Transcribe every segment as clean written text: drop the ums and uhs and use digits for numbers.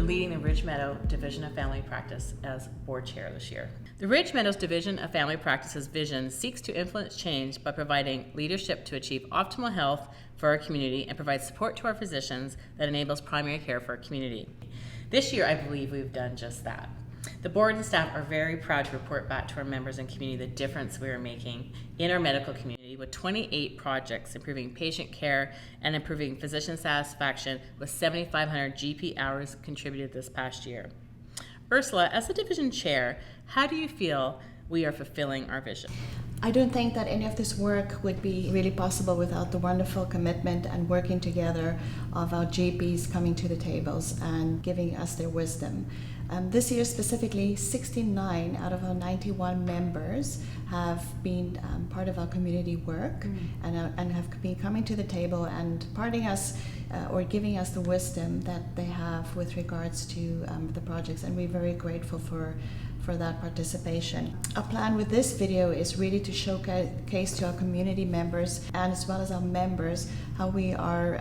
leading the Ridge Meadow Division of Family Practice as board chair this year. The Ridge Meadows Division of Family Practice's vision seeks to influence change by providing leadership to achieve optimal health for our community and provide support to our physicians that enables primary care for our community. This year, I believe we've done just that. The board and staff are very proud to report back to our members and community the difference we are making in our medical community with 28 projects improving patient care and improving physician satisfaction with 7,500 GP hours contributed this past year. Ursula, as the division chair, how do you feel we are fulfilling our vision? I don't think that any of this work would be really possible without the wonderful commitment and working together of our GPs coming to the tables and giving us their wisdom. This year specifically, 69 out of our 91 members have been part of our community work and have been coming to the table and imparting us or giving us the wisdom that they have with regards to the projects, and we're very grateful for that participation. Our plan with this video is really to showcase to our community members and as well as our members how we are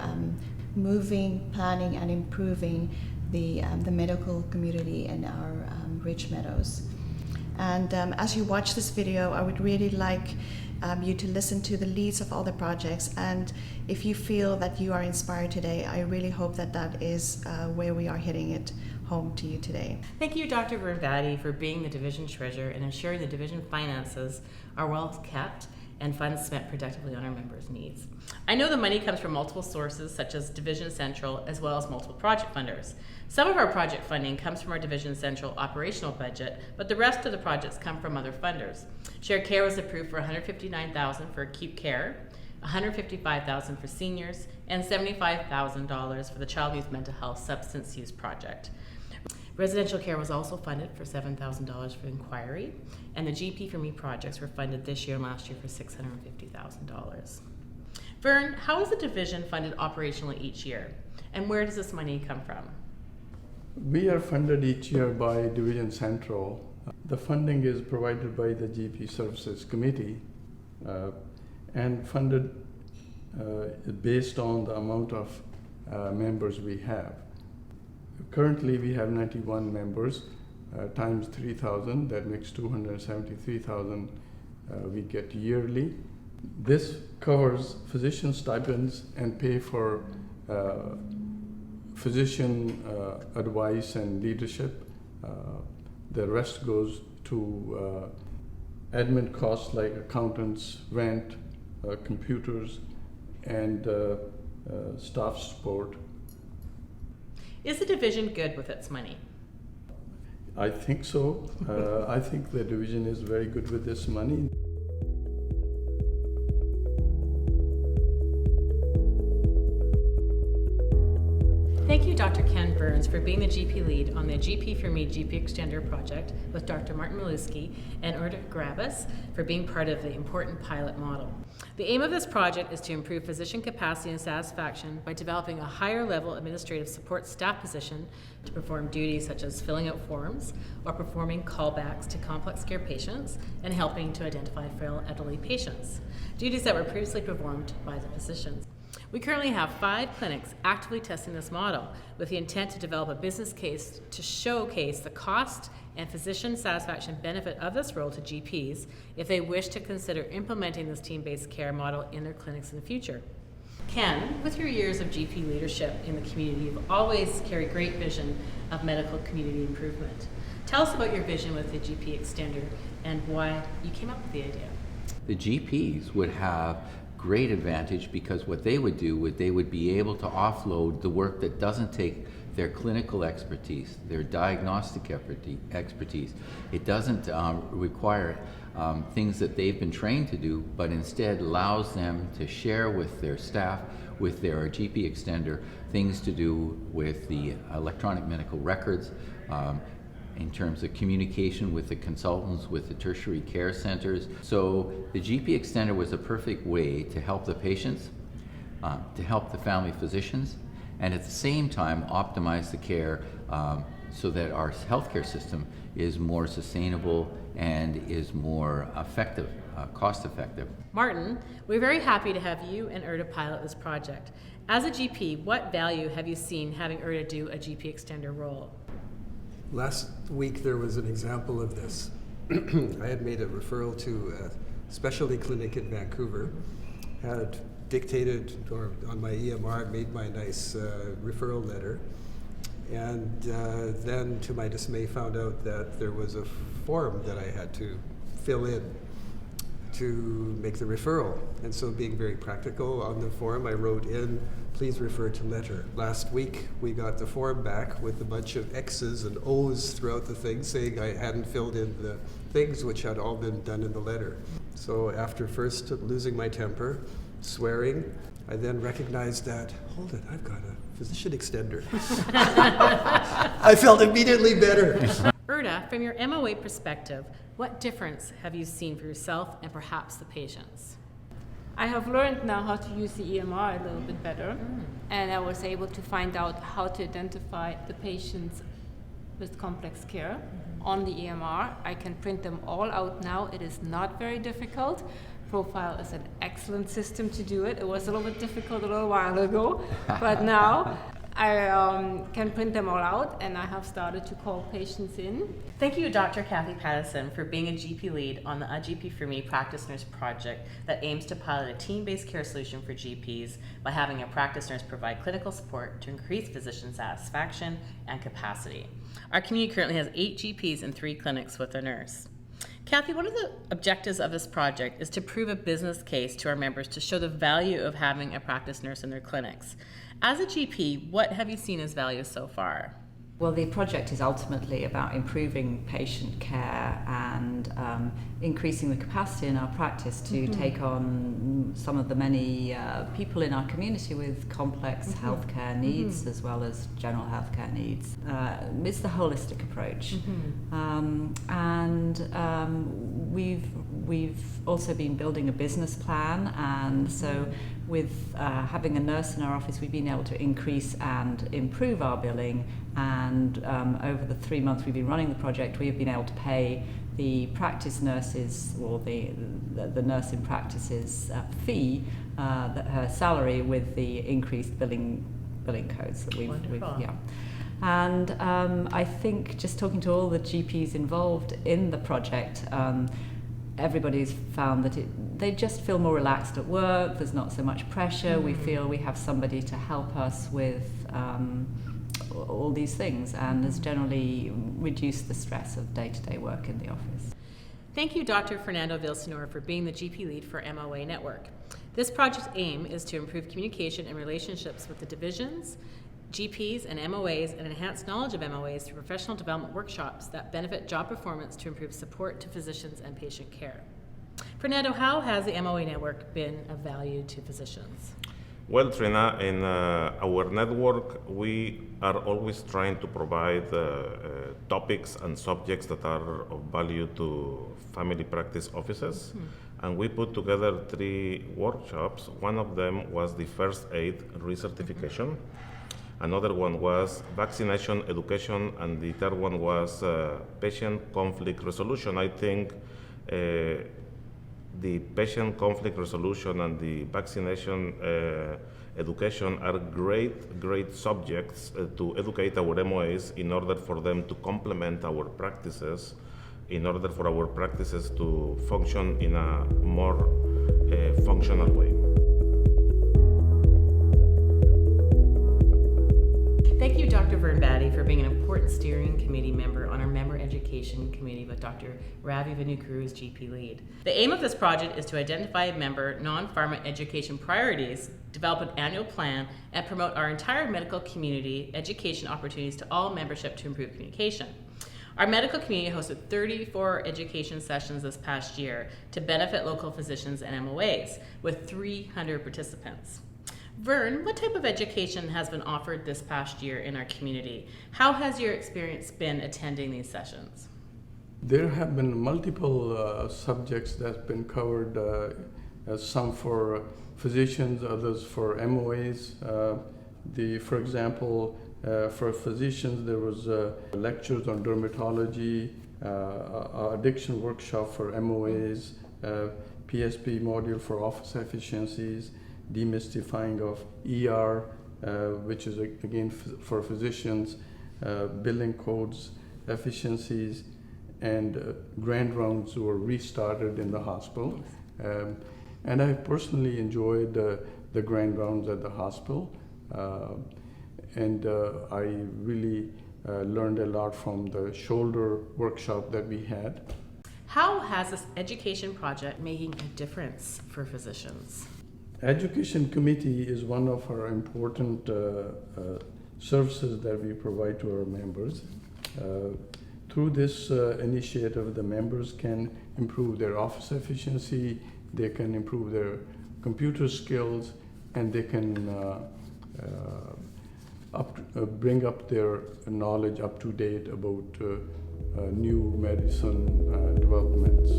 moving, planning and improving the medical community in our Ridge Meadows. And as you watch this video, I would really like you to listen to the leads of all the projects, and if you feel that you are inspired today, I really hope that that is where we are hitting it home to you today. Thank you, Dr. Vervati, for being the division treasurer and ensuring the division finances are well kept and funds spent productively on our members' needs. I know the money comes from multiple sources, such as Division Central, as well as multiple project funders. Some of our project funding comes from our Division Central operational budget, but the rest of the projects come from other funders. Shared Care was approved for $159,000 for acute care, $155,000 for seniors, and $75,000 for the Child Youth Mental Health Substance Use Project. Residential care was also funded for $7,000 for inquiry, and the GP for Me projects were funded this year and last year for $650,000. Vern, how is the division funded operationally each year, and where does this money come from? We are funded each year by Division Central. The funding is provided by the GP Services Committee and funded based on the amount of members we have. Currently, we have 91 members, times 3,000, that makes 273,000 we get yearly. This covers physician stipends and pay for physician advice and leadership. The rest goes to admin costs like accountants, rent, computers, and staff support. Is the division good with its money? I think so. I think the division is very good with this money. Thank you, Dr. Ken Burns, for being the GP lead on the GP for Me GP Extender project with Dr. Martin Maluski and Urda Grabas for being part of the important pilot model. The aim of this project is to improve physician capacity and satisfaction by developing a higher level administrative support staff position to perform duties such as filling out forms or performing callbacks to complex care patients and helping to identify frail elderly patients, duties that were previously performed by the physicians. We currently have 5 clinics actively testing this model with the intent to develop a business case to showcase the cost and physician satisfaction benefit of this role to GPs if they wish to consider implementing this team-based care model in their clinics in the future. Ken, with your years of GP leadership in the community, you've always carried great vision of medical community improvement. Tell us about your vision with the GP Extender and why you came up with the idea. The GPs would have great advantage because what they would do would they would be able to offload the work that doesn't take their clinical expertise, their diagnostic expertise. It doesn't require things that they've been trained to do, but instead allows them to share with their staff, with their GP extender, things to do with the electronic medical records, in terms of communication with the consultants, with the tertiary care centers. So the GP Extender was a perfect way to help the patients, to help the family physicians, and at the same time optimize the care so that our healthcare system is more sustainable and is more effective, cost effective. Martin, we're very happy to have you and Urda pilot this project. As a GP, what value have you seen having IRTA do a GP extender role? Last week there was an example of this. I had made a referral to a specialty clinic in Vancouver, had dictated or on my EMR made my nice referral letter, and then to my dismay found out that there was a form that I had to fill in to make the referral. And so being very practical on the form, I wrote in, please refer to letter. Last week we got the form back with a bunch of X's and O's throughout the thing saying I hadn't filled in the things which had all been done in the letter. So after first losing my temper, swearing, I then recognized that, hold it, I've got a physician extender. I felt immediately better. IRTA, from your MOA perspective, what difference have you seen for yourself and perhaps the patients? I have learned now how to use the EMR a little bit better, and I was able to find out how to identify the patients with complex care on the EMR. I can print them all out now. It is not very difficult. Profile is an excellent system to do it. It was a little bit difficult a little while ago, but now I can print them all out, and I have started to call patients in. Thank you, Dr. Kathy Pattison, for being a GP lead on the A GP for Me Practice Nurse project that aims to pilot a team-based care solution for GPs by having a practice nurse provide clinical support to increase physician satisfaction and capacity. Our community currently has 8 GPs and 3 clinics with a nurse. Kathy, one of the objectives of this project is to prove a business case to our members to show the value of having a practice nurse in their clinics. As a GP, what have you seen as value so far? Well, the project is ultimately about improving patient care and increasing the capacity in our practice to take on some of the many people in our community with complex healthcare needs as well as general healthcare needs. It's the holistic approach. We've also been building a business plan, and so with having a nurse in our office, we've been able to increase and improve our billing, and over the 3 months we've been running the project, we have been able to pay the practice nurses, or the nurse in practice's fee, her salary, with the increased billing codes that we've yeah. And I think just talking to all the GPs involved in the project, everybody's found that they just feel more relaxed at work. There's not so much pressure. We feel we have somebody to help us with all these things, and has generally reduced the stress of day-to-day work in the office. Thank you, Dr. Fernando Villasenor, for being the GP lead for MOA Network. This project's aim is to improve communication and relationships with the divisions, GPs and MOAs, and enhance knowledge of MOAs through professional development workshops that benefit job performance to improve support to physicians and patient care. Fernando, how has the MOA Network been of value to physicians? Well, Trina, in our network, we are always trying to provide topics and subjects that are of value to family practice offices. And we put together 3 workshops. One of them was the first aid recertification. Another one was vaccination education, and the third one was patient conflict resolution. I think the patient conflict resolution and the vaccination education are great subjects to educate our MOAs in order for them to complement our practices, in order for our practices to function in a more functional way. Thank you, Dr. Vernbatti, for being an important steering committee member on our member education committee with Dr. Ravi Vanukuru as GP lead. The aim of this project is to identify member non-pharma education priorities, develop an annual plan, and promote our entire medical community education opportunities to all membership to improve communication. Our medical community hosted 34 education sessions this past year to benefit local physicians and MOAs, with 300 participants. Vern, what type of education has been offered this past year in our community? How has your experience been attending these sessions? There have been multiple subjects that's been covered, some for physicians, others for MOAs. For example, for physicians, there was lectures on dermatology, addiction workshop for MOAs, PSP module for office efficiencies, demystifying of ER, which is again for physicians, billing codes, efficiencies, and grand rounds were restarted in the hospital. And I personally enjoyed the grand rounds at the hospital, and I really learned a lot from the shoulder workshop that we had. How has this education project making a difference for physicians? Education committee is one of our important services that we provide to our members. Through this initiative, the members can improve their office efficiency, they can improve their computer skills, and they can bring up their knowledge up to date about new medicine developments.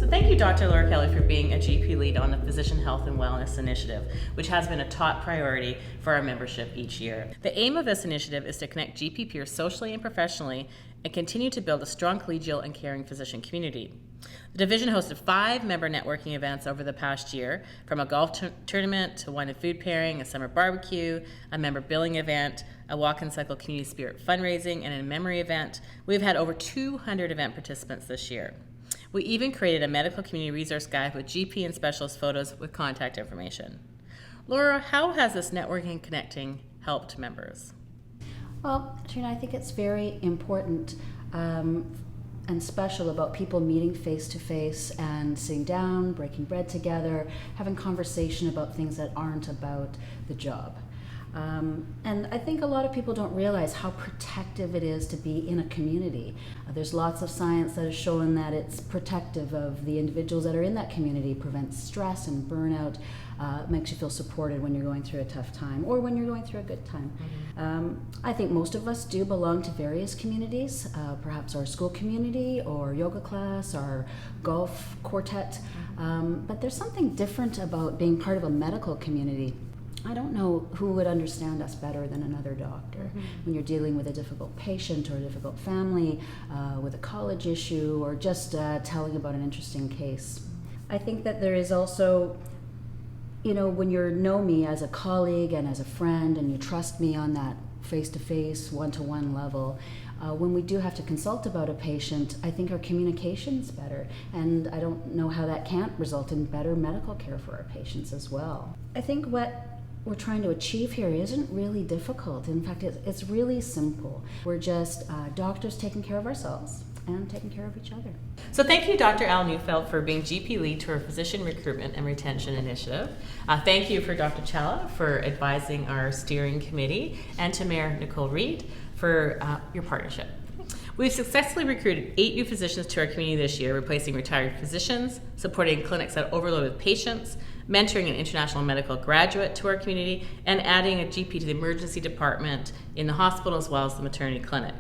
So thank you, Dr. Laura Kelly, for being a GP lead on the Physician Health and Wellness Initiative, which has been a top priority for our membership each year. The aim of this initiative is to connect GP peers socially and professionally and continue to build a strong collegial and caring physician community. The division hosted 5 member networking events over the past year, from a golf tournament to wine and food pairing, a summer barbecue, a member billing event, a walk and cycle community spirit fundraising, and a memory event. We've had over 200 event participants this year. We even created a medical community resource guide with GP and specialist photos with contact information. Laura, how has this networking and connecting helped members? Well, Trina, I think it's very important and special about people meeting face to face and sitting down, breaking bread together, having conversation about things that aren't about the job. And I think a lot of people don't realize how protective it is to be in a community. There's lots of science that has shown that it's protective of the individuals that are in that community, prevents stress and burnout, makes you feel supported when you're going through a tough time or when you're going through a good time. I think most of us do belong to various communities, perhaps our school community or yoga class or golf quartet, but there's something different about being part of a medical community. I don't know who would understand us better than another doctor when you're dealing with a difficult patient or a difficult family, with a college issue, or just telling about an interesting case. I think that there is also, you know, when you know me as a colleague and as a friend and you trust me on that face-to-face, one-to-one level, when we do have to consult about a patient, I think our communication's better, and I don't know how that can't result in better medical care for our patients as well. I think what we're trying to achieve here isn't really difficult. In fact, it's really simple. We're just doctors taking care of ourselves and taking care of each other. So thank you, Dr. Al Neufeld, for being GP lead to our Physician Recruitment and Retention Initiative. Thank you for Dr. Chella for advising our steering committee, and to Mayor Nicole Reed for your partnership. We've successfully recruited 8 new physicians to our community this year, replacing retired physicians, supporting clinics that overload with patients, mentoring an international medical graduate to our community, and adding a GP to the emergency department in the hospital as well as the maternity clinic.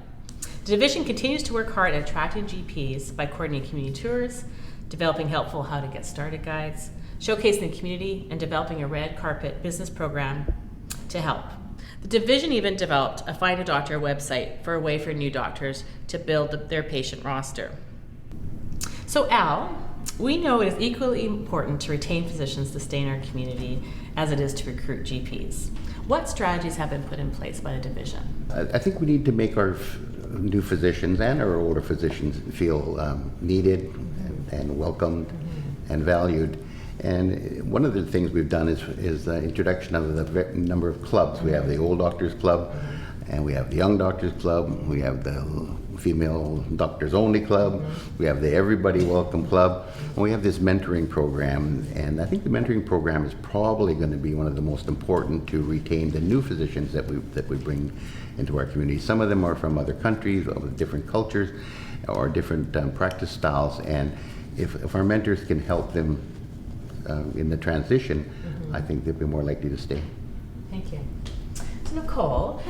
The division continues to work hard at attracting GPs by coordinating community tours, developing helpful how to get started guides, showcasing the community, and developing a red carpet business program to help. The division even developed a Find a Doctor website for a way for new doctors to build their patient roster. So Al, we know it is equally important to retain physicians to stay in our community as it is to recruit GPs. What strategies have been put in place by the division? I think we need to make our new physicians and our older physicians feel needed and welcomed and valued. And one of the things we've done is the introduction of the number of clubs. We have the Old Doctors Club, and we have the Young Doctors Club, we have the Female Doctors Only Club, we have the Everybody Welcome Club, and we have this mentoring program. And I think the mentoring program is probably going to be one of the most important to retain the new physicians that we bring into our community. Some of them are from other countries with different cultures or different practice styles, and if our mentors can help them in the transition, I think they'll be more likely to stay. Thank you. So Nicole,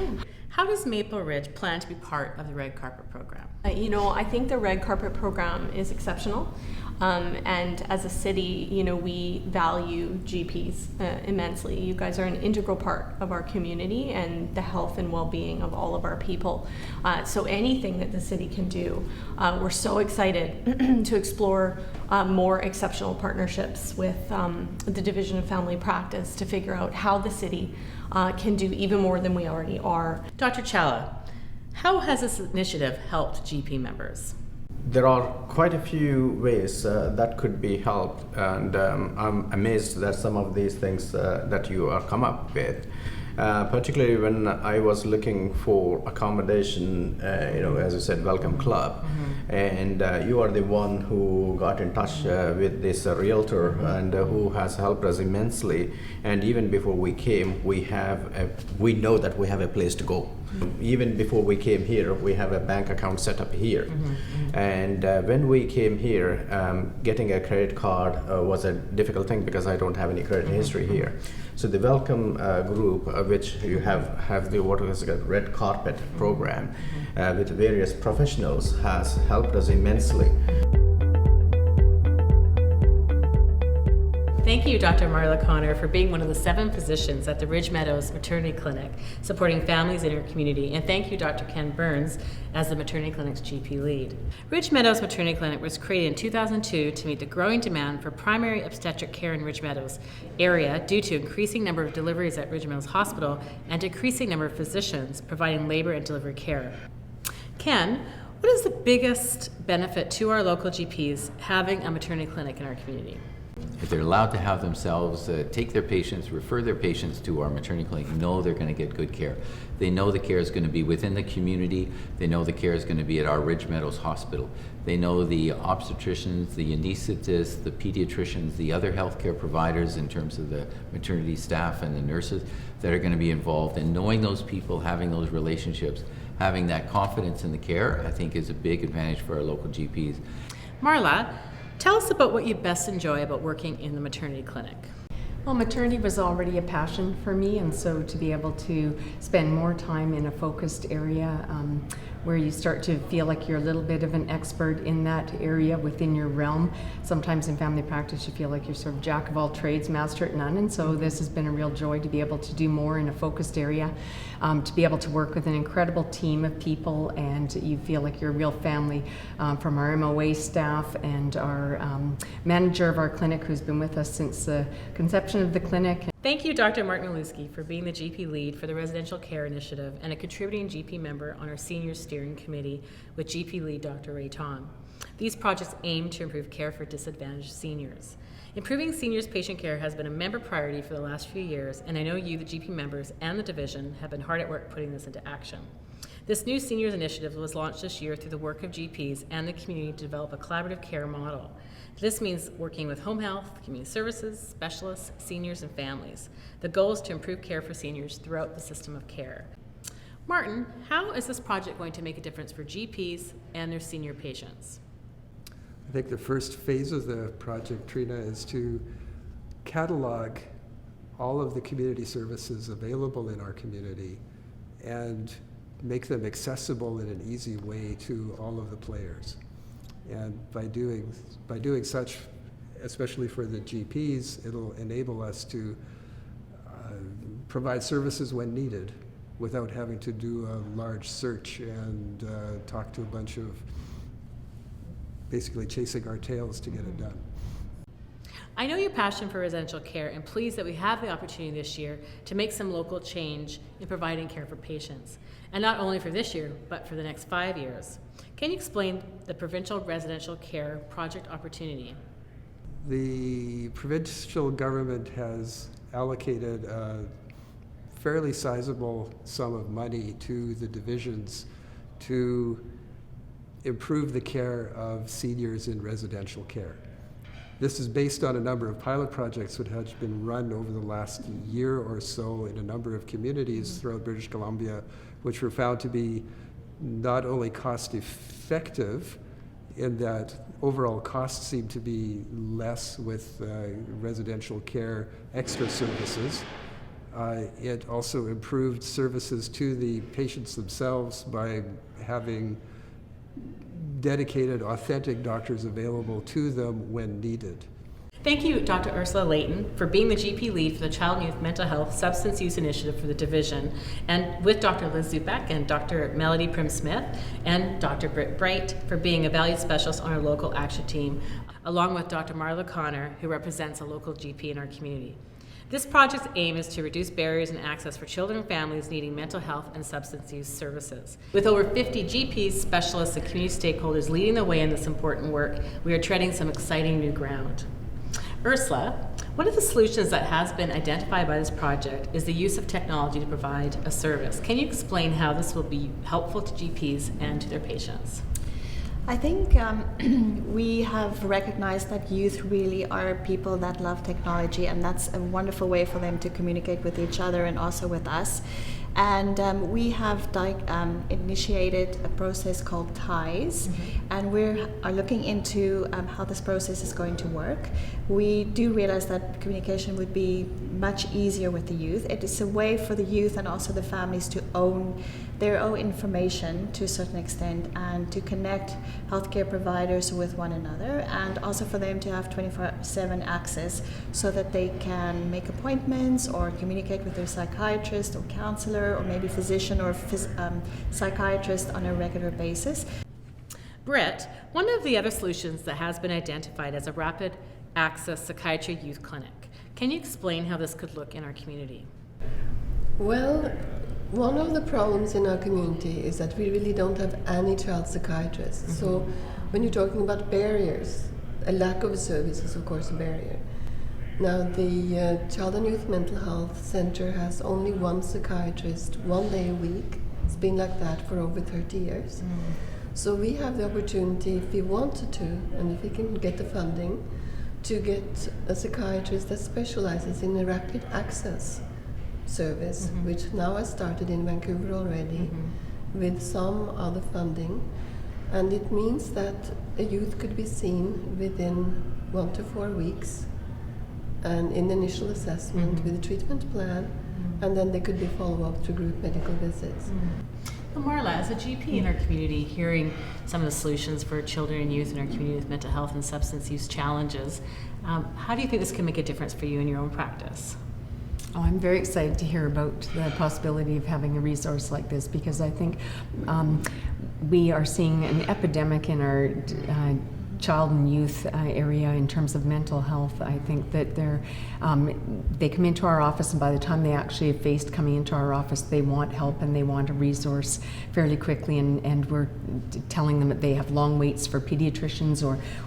How does Maple Ridge plan to be part of the Red Carpet program? I think the Red Carpet program is exceptional. And as a city, we value GPs immensely. You guys are an integral part of our community and the health and well-being of all of our people. So anything that the city can do, we're so excited to explore more exceptional partnerships with the Division of Family Practice to figure out how the city can do even more than we already are. Dr. Challa, how has this initiative helped GP members? There are quite a few ways that could be helped, and I'm amazed that some of these things that you are come up with. Particularly when I was looking for accommodation, as you said, Welcome Club, and you are the one who got in touch with this realtor and who has helped us immensely. And even before we came, we know that we have a place to go. Even before we came here, we have a bank account set up here. And when we came here, getting a credit card was a difficult thing because I don't have any credit history here. So the Welcome group, which you have the what is called Red Carpet program with various professionals, has helped us immensely. Thank you, Dr. Marla Connor, for being one of the 7 physicians at the Ridge Meadows Maternity Clinic, supporting families in our community. And thank you, Dr. Ken Burns, as the Maternity Clinic's GP lead. Ridge Meadows Maternity Clinic was created in 2002 to meet the growing demand for primary obstetric care in Ridge Meadows area due to increasing number of deliveries at Ridge Meadows Hospital and decreasing number of physicians providing labor and delivery care. Ken, what is the biggest benefit to our local GPs having a maternity clinic in our community? If they're allowed to have themselves take their patients, refer their patients to our maternity clinic, know they're going to get good care. They know the care is going to be within the community. They know the care is going to be at our Ridge Meadows Hospital. They know the obstetricians, the anesthetists, the pediatricians, the other healthcare providers in terms of the maternity staff and the nurses that are going to be involved. And knowing those people, having those relationships, having that confidence in the care, I think is a big advantage for our local GPs. Marla, tell us about what you best enjoy about working in the maternity clinic. Well, maternity was already a passion for me, and so to be able to spend more time in a focused area where you start to feel like you're a little bit of an expert in that area within your realm. Sometimes in family practice you feel like you're sort of jack of all trades, master at none, and so this has been a real joy to be able to do more in a focused area, to be able to work with an incredible team of people, and you feel like you're a real family, from our MOA staff and our manager of our clinic who's been with us since the conception of the clinic. Thank you, Dr. Martin Maluski, for being the GP lead for the Residential Care Initiative and a contributing GP member on our Senior Steering Committee with GP lead Dr. Ray Tom. These projects aim to improve care for disadvantaged seniors. Improving seniors' patient care has been a member priority for the last few years, and I know you, the GP members, and the division have been hard at work putting this into action. This new seniors initiative was launched this year through the work of GPs and the community to develop a collaborative care model. This means working with home health, community services, specialists, seniors, and families. The goal is to improve care for seniors throughout the system of care. Martin, how is this project going to make a difference for GPs and their senior patients? I think the first phase of the project, Trina, is to catalog all of the community services available in our community and make them accessible in an easy way to all of the players. And by doing such, especially for the GPs, it'll enable us to provide services when needed without having to do a large search and talk to a bunch of basically chasing our tails to get it done. I know your passion for residential care and pleased that we have the opportunity this year to make some local change in providing care for patients. And not only for this year, but for the next 5 years. Can you explain the Provincial Residential Care Project opportunity? The provincial government has allocated a fairly sizable sum of money to the divisions to improve the care of seniors in residential care. This is based on a number of pilot projects which have been run over the last year or so in a number of communities throughout British Columbia, which were found to be not only cost effective in that overall costs seem to be less with residential care extra services, It also improved services to the patients themselves by having dedicated, authentic doctors available to them when needed. Thank you, Dr. Ursula Layton, for being the GP lead for the Child and Youth Mental Health Substance Use Initiative for the division, and with Dr. Liz Zupek and Dr. Melody Prim-Smith and Dr. Britt Bright for being a valued specialist on our local action team, along with Dr. Marla Connor, who represents a local GP in our community. This project's aim is to reduce barriers and access for children and families needing mental health and substance use services. With over 50 GPs, specialists, and community stakeholders leading the way in this important work, we are treading some exciting new ground. Ursula, one of the solutions that has been identified by this project is the use of technology to provide a service. Can you explain how this will be helpful to GPs and to their patients? I think we have recognized that youth really are people that love technology, and that's a wonderful way for them to communicate with each other and also with us. And we have initiated a process called TIES, and we are looking into how this process is going to work. We do realize that communication would be much easier with the youth. It is a way for the youth and also the families to own their own information to a certain extent, and to connect healthcare providers with one another, and also for them to have 24/7 access so that they can make appointments or communicate with their psychiatrist or counselor or maybe physician or psychiatrist on a regular basis. Britt, one of the other solutions that has been identified as a rapid access psychiatry youth clinic. Can you explain how this could look in our community? Well, one of the problems in our community is that we really don't have any child psychiatrists. So when you're talking about barriers, a lack of a service is of course a barrier. Now the Child and Youth Mental Health Center has only one psychiatrist 1 day a week. It's been like that for over 30 years. So we have the opportunity, if we wanted to, and if we can get the funding, to get a psychiatrist that specializes in a rapid access service, which now has started in Vancouver already, with some other funding. And it means that a youth could be seen within 1 to 4 weeks, and in initial assessment with a treatment plan, and then they could be follow-up to group medical visits. Well, Marla, as a GP in our community, hearing some of the solutions for children and youth in our community with mental health and substance use challenges, how do you think this can make a difference for you in your own practice? Oh, I'm very excited to hear about the possibility of having a resource like this, because I think we are seeing an epidemic in our child and youth area in terms of mental health. I think that they come into our office, and by the time they actually have faced coming into our office, they want help and they want a resource fairly quickly, and we're telling them that they have long waits for pediatricians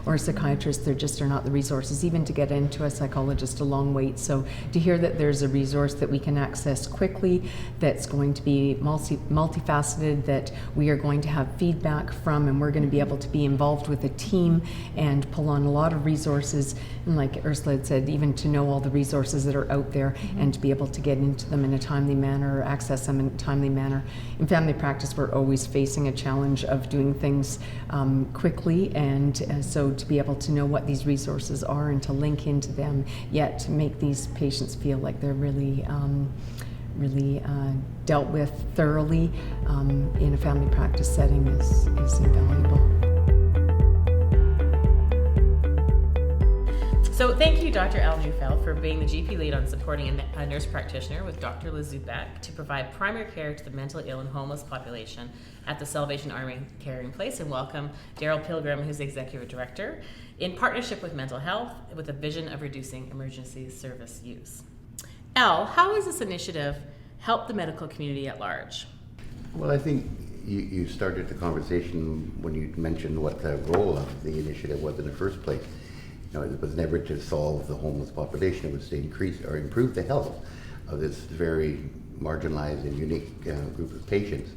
or psychiatrists. There just are not the resources, even to get into a psychologist, a long wait. So to hear that there's a resource that we can access quickly, that's going to be multifaceted, that we are going to have feedback from, and we're going to be able to be involved with a team and pull on a lot of resources, and like Ursula had said, even to know all the resources that are out there and to be able to get into them in a timely manner, or access them in a timely manner. In family practice, we're always facing a challenge of doing things quickly, and so to be able to know what these resources are and to link into them, yet to make these patients feel like they're really dealt with thoroughly in a family practice setting is invaluable. So thank you, Dr. Al Neufeld, for being the GP lead on supporting a nurse practitioner with Dr. Liz Zupek to provide primary care to the mentally ill and homeless population at the Salvation Army Caring Place, and welcome Daryl Pilgrim, who's the Executive Director, in partnership with Mental Health with a vision of reducing emergency service use. Al, how has this initiative helped the medical community at large? Well, I think you started the conversation when you mentioned what the role of the initiative was in the first place. You know, it was never to solve the homeless population. It was to increase or improve the health of this very marginalized and unique group of patients.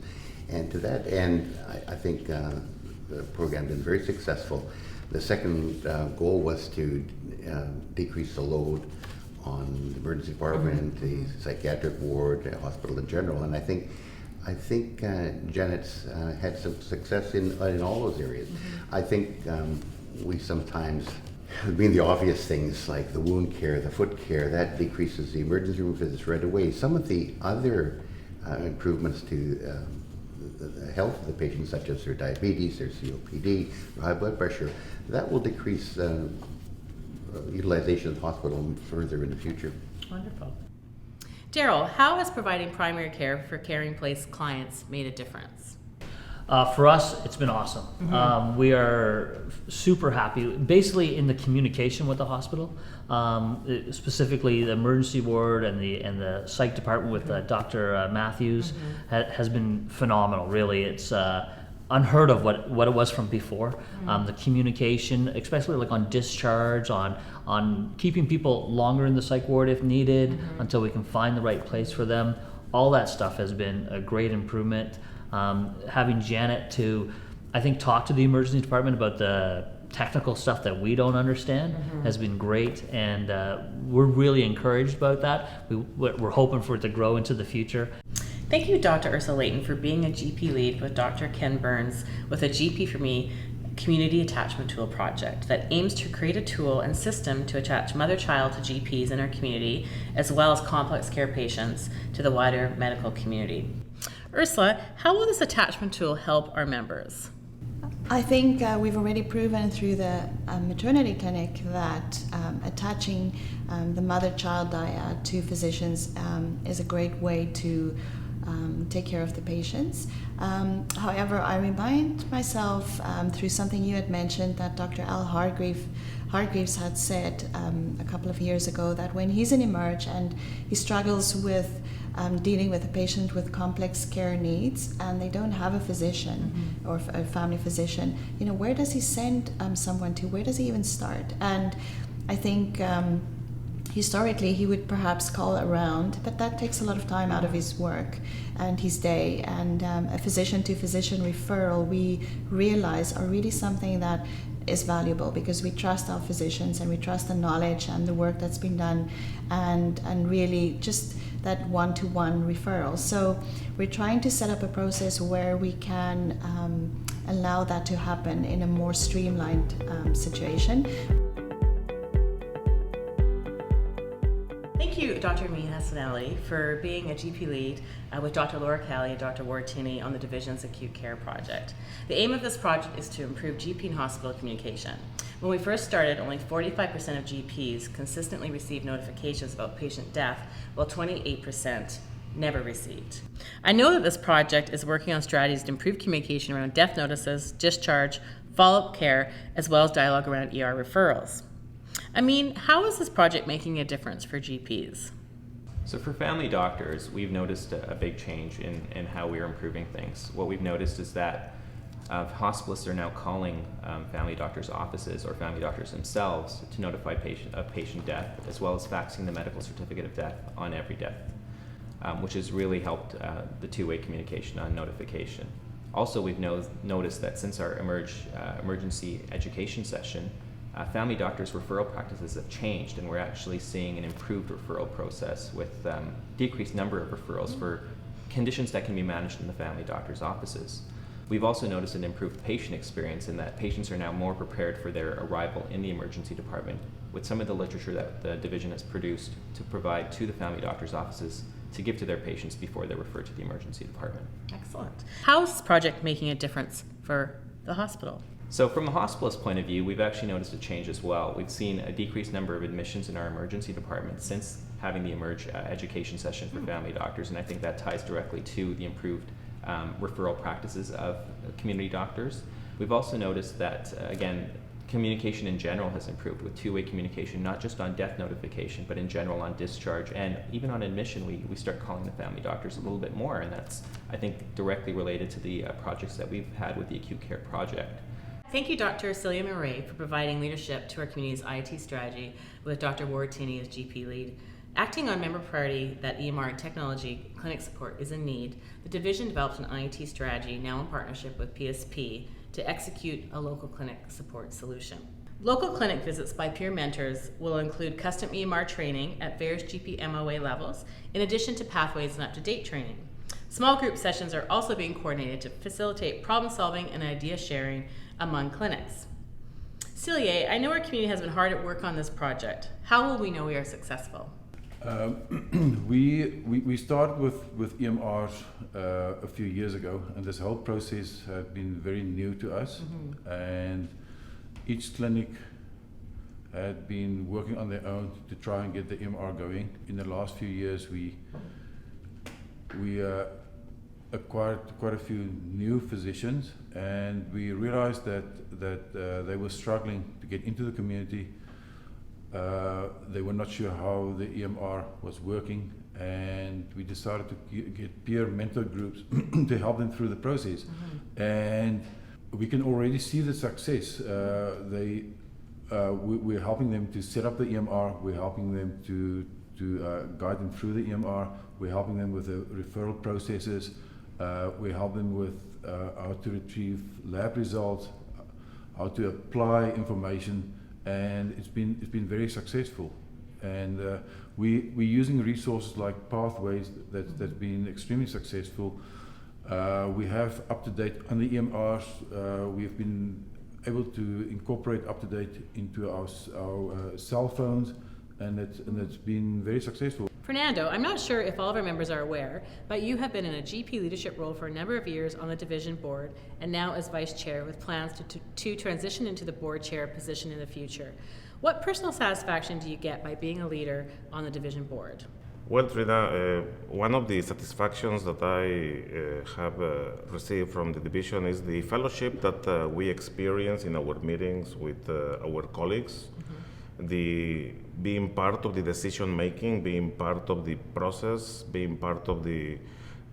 And to that end, I think the program has been very successful. The second goal was to decrease the load on the emergency department, the psychiatric ward, the hospital in general. And I think Janet's had some success in all those areas. I think we sometimes being the obvious things like the wound care, the foot care, that decreases the emergency room visits right away. Some of the other improvements to the health of the patient, such as their diabetes, their COPD, their high blood pressure, that will decrease utilization of the hospital further in the future. Wonderful. Daryl, how has providing primary care for caring place clients made a difference? For us, it's been awesome. Mm-hmm. We are super happy, basically in the communication with the hospital, specifically the emergency ward and the psych department with Dr. Matthews has been phenomenal. Really, it's unheard of what it was from before. The communication, especially like on discharge, on keeping people longer in the psych ward if needed until we can find the right place for them. All that stuff has been a great improvement. Having Janet to, I think, talk to the emergency department about the technical stuff that we don't understand has been great, and we're really encouraged about that. We're hoping for it to grow into the future. Thank you, Dr. Ursula Layton, for being a GP lead with Dr. Ken Burns with a GP for Me Community Attachment Tool project that aims to create a tool and system to attach mother-child to GPs in our community, as well as complex care patients to the wider medical community. Ursula, how will this attachment tool help our members? I think we've already proven through the maternity clinic that attaching the mother-child dyad to physicians is a great way to take care of the patients. However, I remind myself through something you had mentioned that Dr. Al Hargreaves had said a couple of years ago, that when he's in Emerge and he struggles with dealing with a patient with complex care needs and they don't have a physician or a family physician, where does he send someone to? Where does he even start? And I think historically he would perhaps call around, but that takes a lot of time out of his work and his day. And a physician-to-physician referral, we realize, are really something that is valuable because we trust our physicians and we trust the knowledge and the work that's been done, and really just that one-to-one referral. So we're trying to set up a process where we can allow that to happen in a more streamlined situation. Thank you, Dr. Meehan Hassanelli, for being a GP lead with Dr. Laura Kelly and Dr. Ward Tinney on the division's acute care project. The aim of this project is to improve GP and hospital communication. When we first started, only 45% of GPs consistently received notifications about patient death, while 28% never received. I know that this project is working on strategies to improve communication around death notices, discharge, follow-up care, as well as dialogue around ER referrals. I mean, how is this project making a difference for GPs? So for family doctors, we've noticed a big change in how we're improving things. What we've noticed is that hospitalists are now calling family doctors' offices or family doctors themselves to notify of patient death, as well as faxing the medical certificate of death on every death, which has really helped the two-way communication on notification. Also, we've noticed that since our emergency education session, family doctors' referral practices have changed, and we're actually seeing an improved referral process with decreased number of referrals for conditions that can be managed in the family doctor's offices. We've also noticed an improved patient experience in that patients are now more prepared for their arrival in the emergency department, with some of the literature that the division has produced to provide to the family doctor's offices to give to their patients before they're referred to the emergency department. Excellent. How is this project making a difference for the hospital? So from the hospitalist point of view, we've actually noticed a change as well. We've seen a decreased number of admissions in our emergency department since having the Emerge education session for family doctors, and I think that ties directly to the improved referral practices of community doctors. We've also noticed that, again, communication in general has improved with two-way communication, not just on death notification, but in general on discharge, and even on admission, we start calling the family doctors a little bit more, and that's, I think, directly related to the projects that we've had with the acute care project. Thank you, Dr. Celia Murray, for providing leadership to our community's IIT strategy with Dr. Ward Tinney as GP lead. Acting on member priority that EMR and technology clinic support is in need, the division developed an IIT strategy, now in partnership with PSP, to execute a local clinic support solution. Local clinic visits by peer mentors will include custom EMR training at various GP MOA levels, in addition to pathways and up-to-date training. Small group sessions are also being coordinated to facilitate problem solving and idea sharing among clinics. Celia, I know our community has been hard at work on this project. How will we know we are successful? We started with EMRs a few years ago, and this whole process had been very new to us. And each clinic had been working on their own to try and get the EMR going. In the last few years, we acquired quite a few new physicians, and we realized that they were struggling to get into the community. They were not sure how the EMR was working, and we decided to get peer mentor groups to help them through the process. And we can already see the success. We're helping them to set up the EMR, we're helping them to guide them through the EMR, we're helping them with the referral processes, we help them with how to retrieve lab results, how to apply information, and it's been very successful. And we're using resources like Pathways that's been extremely successful. We have up-to-date on the EMRs. We've been able to incorporate up-to-date into our cell phones, and it's been very successful. Fernando, I'm not sure if all of our members are aware, but you have been in a GP leadership role for a number of years on the division board, and now as vice chair with plans to transition into the board chair position in the future. What personal satisfaction do you get by being a leader on the division board? Well, Trina, one of the satisfactions that I have received from the division is the fellowship that we experience in our meetings with our colleagues. The being part of the decision making, being part of the process, being part of the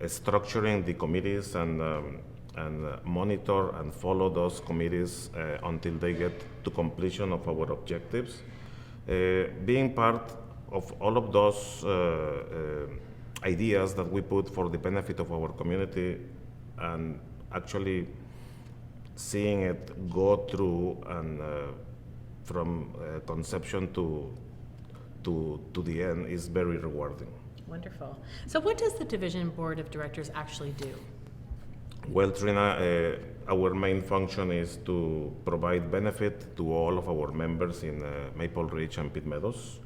structuring the committees and monitor and follow those committees until they get to completion of our objectives. Being part of all of those ideas that we put for the benefit of our community, and actually seeing it go through and from conception to the end is very rewarding. Wonderful. So what does the division board of directors actually do? Well, Trina, our main function is to provide benefit to all of our members in Maple Ridge and Pitt Meadows.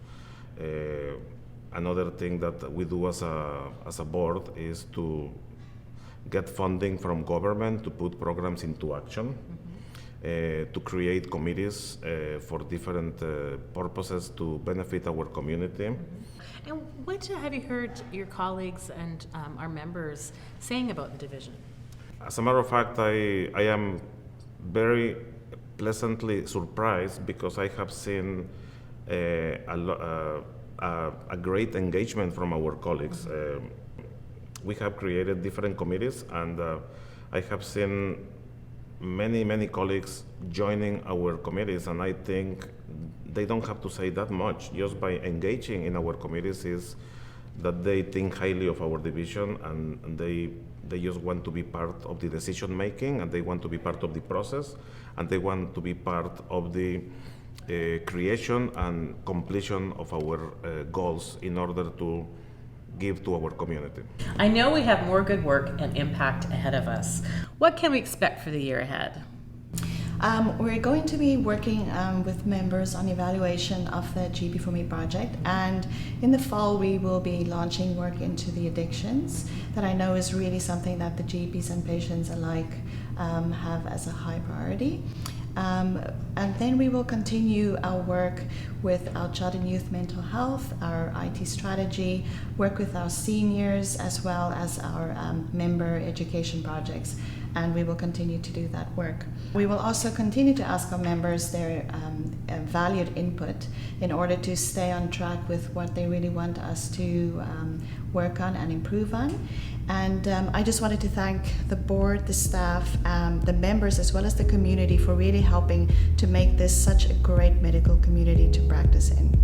Another thing that we do as a board is to get funding from government to put programs into action. To create committees for different purposes to benefit our community. And what have you heard your colleagues and our members saying about the division? As a matter of fact, I am very pleasantly surprised because I have seen a great engagement from our colleagues. We have created different committees, and I have seen many colleagues joining our committees, and I think they don't have to say that much. Just by engaging in our committees is that they think highly of our division, and they just want to be part of the decision making, and they want to be part of the process, and they want to be part of the creation and completion of our goals in order to give to our community. I know we have more good work and impact ahead of us. What can we expect for the year ahead? We're going to be working with members on evaluation of the GP for Me project, and in the fall we will be launching work into the addictions that I know is really something that the GPs and patients alike have as a high priority. And then we will continue our work with our child and youth mental health, our IIT Strategy, work with our seniors, as well as our member education projects, and we will continue to do that work. We will also continue to ask our members their valued input in order to stay on track with what they really want us to work on and improve on. And I just wanted to thank the board, the staff, the members, as well as the community for really helping to make this such a great medical community to practice in.